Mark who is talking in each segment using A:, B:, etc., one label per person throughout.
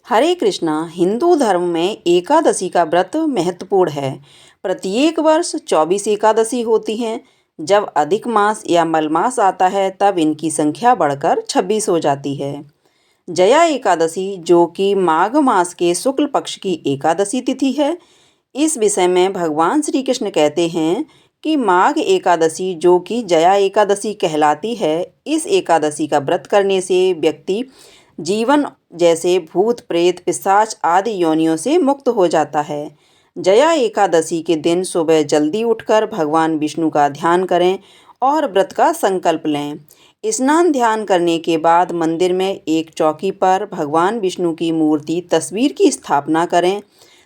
A: हरे कृष्णा। हिंदू धर्म में एकादशी का व्रत महत्वपूर्ण है। प्रत्येक वर्ष 24 एकादशी होती हैं। जब अधिक मास या मलमास आता है तब इनकी संख्या बढ़कर 26 हो जाती है। जया एकादशी, जो कि माघ मास के शुक्ल पक्ष की एकादशी तिथि है, इस विषय में भगवान श्री कृष्ण कहते हैं कि माघ एकादशी, जो कि जया एकादशी कहलाती है, इस एकादशी का व्रत करने से व्यक्ति जीवन जैसे भूत प्रेत पिशाच आदि योनियों से मुक्त हो जाता है। जया एकादशी के दिन सुबह जल्दी उठकर भगवान विष्णु का ध्यान करें और व्रत का संकल्प लें। स्नान ध्यान करने के बाद मंदिर में एक चौकी पर भगवान विष्णु की मूर्ति तस्वीर की स्थापना करें।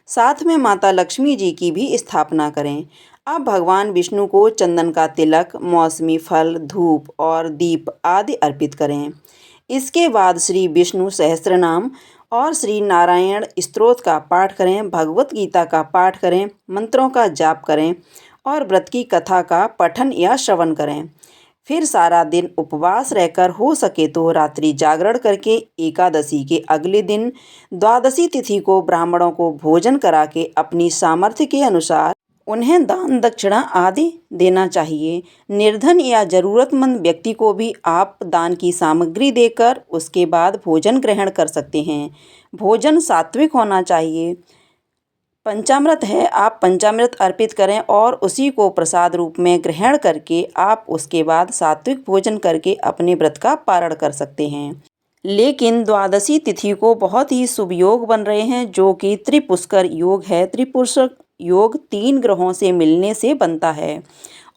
A: साथ में माता लक्ष्मी जी की भी स्थापना करें। अब भगवान विष्णु को चंदन का तिलक, मौसमी फल, धूप और दीप आदि अर्पित करें। इसके बाद श्री विष्णु सहस्त्रनाम और श्री नारायण स्तोत्र का पाठ करें, भगवत गीता का पाठ करें, मंत्रों का जाप करें और व्रत की कथा का पठन या श्रवण करें। फिर सारा दिन उपवास रहकर, हो सके तो रात्रि जागरण करके, एकादशी के अगले दिन द्वादशी तिथि को ब्राह्मणों को भोजन करा के अपनी सामर्थ्य के अनुसार उन्हें दान दक्षिणा आदि देना चाहिए। निर्धन या ज़रूरतमंद व्यक्ति को भी आप दान की सामग्री देकर उसके बाद भोजन ग्रहण कर सकते हैं। भोजन सात्विक होना चाहिए। पंचामृत है, आप पंचामृत अर्पित करें और उसी को प्रसाद रूप में ग्रहण करके आप उसके बाद सात्विक भोजन करके अपने व्रत का पारण कर सकते हैं। लेकिन द्वादशी तिथि को बहुत ही शुभ योग बन रहे हैं, जो कि त्रिपुष्कर योग है। त्रिपुष्कर योग 3 ग्रहों से मिलने से बनता है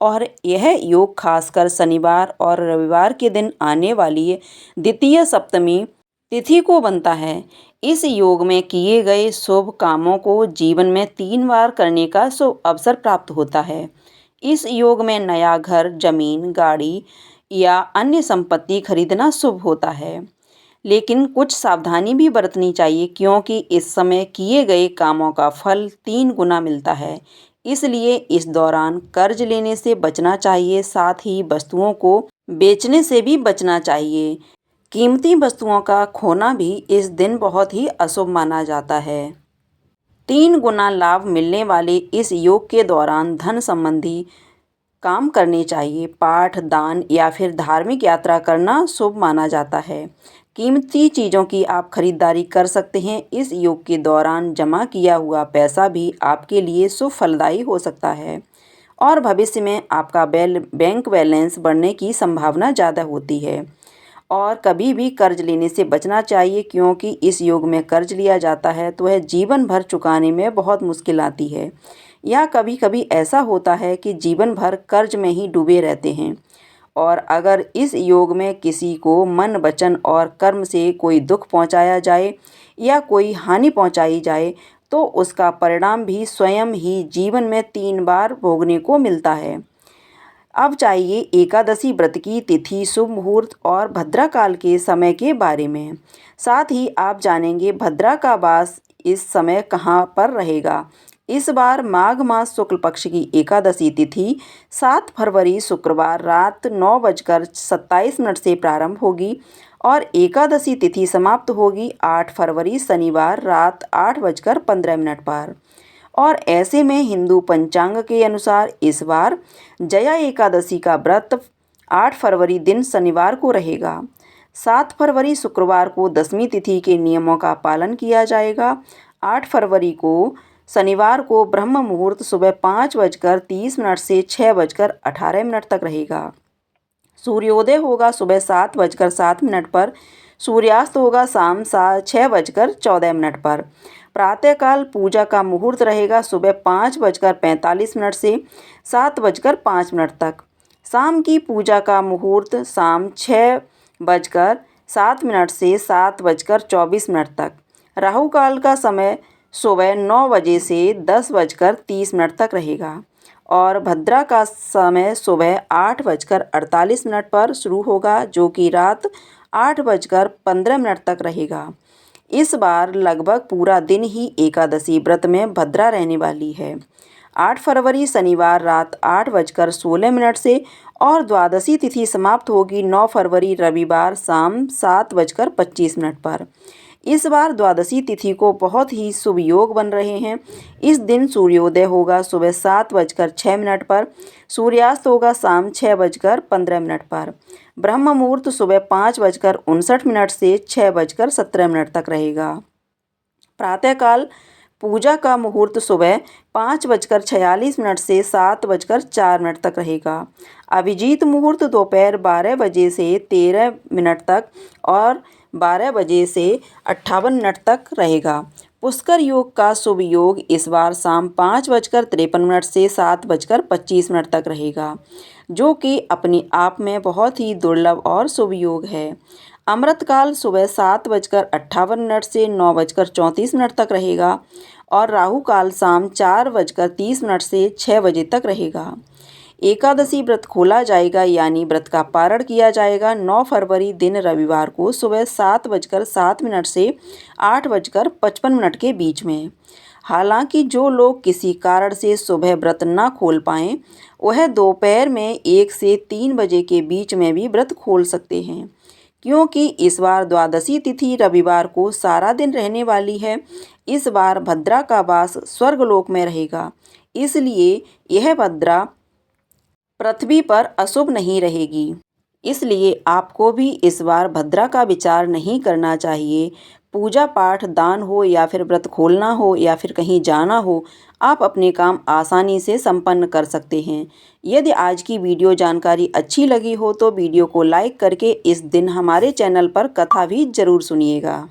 A: और यह योग खासकर शनिवार और रविवार के दिन आने वाली द्वितीय सप्तमी तिथि को बनता है। इस योग में किए गए शुभ कामों को जीवन में 3 बार करने का शुभ अवसर प्राप्त होता है। इस योग में नया घर, जमीन, गाड़ी या अन्य संपत्ति खरीदना शुभ होता है। लेकिन कुछ सावधानी भी बरतनी चाहिए, क्योंकि इस समय किए गए कामों का फल 3 गुना मिलता है। इसलिए इस दौरान कर्ज लेने से बचना चाहिए। साथ ही वस्तुओं को बेचने से भी बचना चाहिए। कीमती वस्तुओं का खोना भी इस दिन बहुत ही अशुभ माना जाता है। 3 गुना लाभ मिलने वाले इस योग के दौरान धन संबंधी काम करने चाहिए। पाठ, दान या फिर धार्मिक यात्रा करना शुभ माना जाता है। कीमती चीज़ों की आप खरीदारी कर सकते हैं। इस योग के दौरान जमा किया हुआ पैसा भी आपके लिए शुभ फलदायी हो सकता है और भविष्य में आपका बैंक बैलेंस बढ़ने की संभावना ज़्यादा होती है। और कभी भी कर्ज लेने से बचना चाहिए, क्योंकि इस योग में कर्ज लिया जाता है तो वह जीवन भर चुकाने में बहुत मुश्किल आती है, या कभी कभी ऐसा होता है कि जीवन भर कर्ज में ही डूबे रहते हैं। और अगर इस योग में किसी को मन, वचन और कर्म से कोई दुख पहुंचाया जाए या कोई हानि पहुंचाई जाए तो उसका परिणाम भी स्वयं ही जीवन में 3 बार भोगने को मिलता है। अब चाहिए एकादशी व्रत की तिथि, शुभ मुहूर्त और भद्रा काल के समय के बारे में। साथ ही आप जानेंगे भद्रा का वास इस समय कहाँ पर रहेगा। इस बार माघ मास शुक्ल पक्ष की एकादशी तिथि 7 फरवरी शुक्रवार रात 9:27 से प्रारंभ होगी और एकादशी तिथि समाप्त होगी 8 फरवरी शनिवार रात 8:15 पर। और ऐसे में हिंदू पंचांग के अनुसार इस बार जया एकादशी का व्रत 8 फरवरी दिन शनिवार को रहेगा। 7 फरवरी शुक्रवार को दशमी तिथि के नियमों का पालन किया जाएगा। 8 फरवरी को शनिवार को ब्रह्म मुहूर्त सुबह 5:30 से 6:18 तक रहेगा। सूर्योदय होगा सुबह 7:07 पर। सूर्यास्त होगा शाम 6:14 पर। प्रातःकाल पूजा का मुहूर्त रहेगा सुबह 5:45 से 7:05 तक। शाम की पूजा का मुहूर्त शाम 6:07 से 7:24 तक। राहु काल का समय सुबह 9 बजे से 10:30 तक रहेगा और भद्रा का समय सुबह 8:48 पर शुरू होगा, जो कि रात 8:15 तक रहेगा। इस बार लगभग पूरा दिन ही एकादशी व्रत में भद्रा रहने वाली है। 8 फरवरी शनिवार रात 8:16 से और द्वादशी तिथि समाप्त होगी 9 फरवरी रविवार शाम 7:25 पर। इस बार द्वादशी तिथि को बहुत ही शुभ योग बन रहे हैं। इस दिन सूर्योदय होगा सुबह 7:06 पर, सूर्यास्त होगा शाम 6:15 पर। ब्रह्म मुहूर्त सुबह 5:59 से 6:17 तक रहेगा। प्रातःकाल पूजा का मुहूर्त सुबह 5:46 से 7:04 तक रहेगा। अभिजीत मुहूर्त दोपहर 12 बजे से 13 तक और 12 बजे से 58 मिनट तक रहेगा। पुष्कर योग का शुभ योग इस बार शाम 5:53 से 7:25 तक रहेगा, जो कि अपने आप में बहुत ही दुर्लभ और शुभ योग है। अमृतकाल सुबह 7:58 से 9:34 तक रहेगा और राहु काल शाम 4:30 से 6 बजे तक रहेगा। एकादशी व्रत खोला जाएगा यानी व्रत का पारण किया जाएगा 9 फरवरी दिन रविवार को सुबह 7:07 से 8:55 के बीच में। हालांकि जो लोग किसी कारण से सुबह व्रत न खोल पाएं, वह दोपहर में 1 से 3 बजे के बीच में भी व्रत खोल सकते हैं, क्योंकि इस बार द्वादशी तिथि रविवार को सारा दिन रहने वाली है। इस बार भद्रा का वास स्वर्गलोक में रहेगा, इसलिए यह भद्रा पृथ्वी पर अशुभ नहीं रहेगी। इसलिए आपको भी इस बार भद्रा का विचार नहीं करना चाहिए। पूजा पाठ, दान हो या फिर व्रत खोलना हो या फिर कहीं जाना हो, आप अपने काम आसानी से संपन्न कर सकते हैं। यदि आज की वीडियो जानकारी अच्छी लगी हो तो वीडियो को लाइक करके इस दिन हमारे चैनल पर कथा भी जरूर सुनिएगा।